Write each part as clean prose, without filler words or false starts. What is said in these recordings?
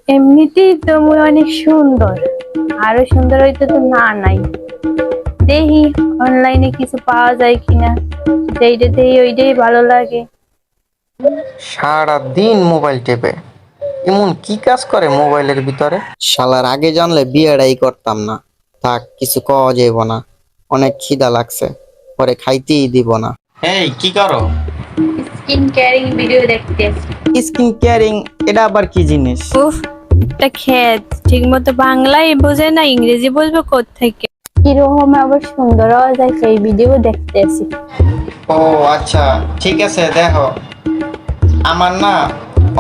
এমনিতেই তুমি অনেক সুন্দর, আরো সুন্দর হইতে তো না নাই। দেখি অনলাইনে কিছু পাওয়া যায় কিনা, যেইটা দেখি ওইটাই ভালো লাগে। সারা দিন মোবাইল টেপে এমন কি কাজ করে মোবাইলের ভিতরে? শালার আগে জানলে বিয়েটাই করতাম না। থাক, কিছু কওয়া যাইব না। অনেক খিদা লাগছে, পরে খাইতেই দিব না। এই কি করো? স্কিন কেয়ারিং ভিডিও দেখতে। স্কিন কেয়ারিং, এটা আবার কি জিনিস? উফ, একটা খেত ঠিক মতো বাংলাই বোঝে না, ইংরেজি বুঝবে কোত্থেকে। কিরকম আবার সুন্দর হওয়া যায় সেই ভিডিও দেখতেছি। ও আচ্ছা, ঠিক আছে, দেখো। আমার না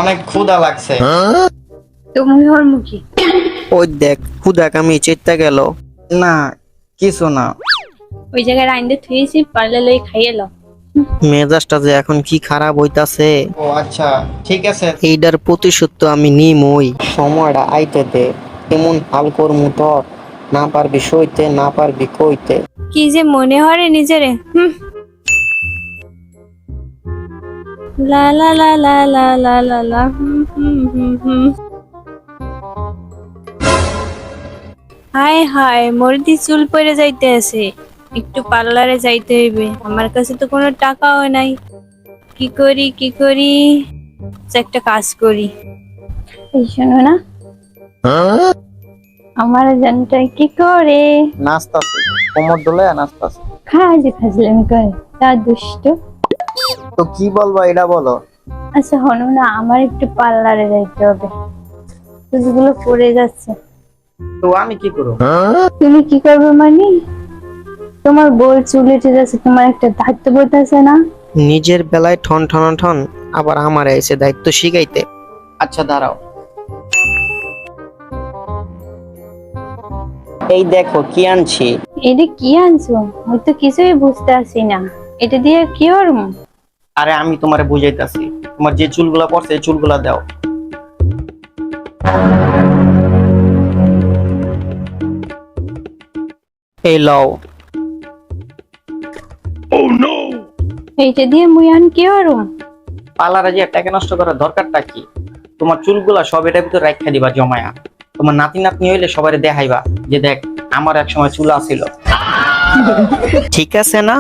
অনেক ক্ষুধা লাগছে। তুমি ওর মুখী ওই দেখ, ক্ষুধা কামি চেষ্টা গেল। না, কিছু না। ওই জায়গায় রাইন্দে থুয়েছি, পারলে লই খাইয়ে লো। মেজাজটা যে এখন কি খারাপ হইতাছে। ও আচ্ছা, ঠিক আছে, এইটার প্রতিশোধ তো আমি নিমই। সময়টা আইতে দে, এমন হাল করমু তোর, না পারবি সইতে, না পারবি কইতে। কি যে মনে হয় নিজেরে। লা লা লা লা লা লা লা লা হায় হায়, মর্দি চুল পড়ে যাইতে আছে, একটু পার্লারে যাইতে হইবে। আমার কাছে তো কোনো টাকাও নাই। কি করি কি করি, একটা কাজ করি। এই শোনো না, আমার জানটা কি করে নাস্তাছে, কোমর দোলে নাস্তাছে। খাজি ফাজলামি করে, তা দুষ্ট। তো কি বলবো এটা বলো। আচ্ছা হনো না, আমার একটু পার্লারে যাইতে হবে, চুলগুলো পড়ে যাচ্ছে। তো আমি কি করব? তুমি কি করবে মানে? তোমার বউর চুল উঠে যাচ্ছে, তোমার একটা দায়িত্ববোধ আছে না? নিজের বেলায় ঠন ঠন ঠন, আবার আমার এসে দায়িত্ব শিখাইতে। আচ্ছা দাঁড়াও, এই দেখো কি আনছি। এটা কি আনছো? আমি তো কিছুই বুঝতে পারছি না, এটা দিয়ে কি করব? আরে আমি তোমারে বুঝাইতাছি, তোমার যে চুলগুলা পড়ছে এই চুলগুলা দাও। এই লও। এইটা দিয়ে মুই আন কি করব? পার্লারে যে টাকা নষ্ট করার দরকারটা কি? তোমার চুলগুলা সব এটার ভিতরে রাখা দিবা জমায়া। তোমার নাতি নাতনি হইলে সবাই দেখাইবা যে দেখ, আমার এক সময় চুল আছিল। ঠিক আছে না?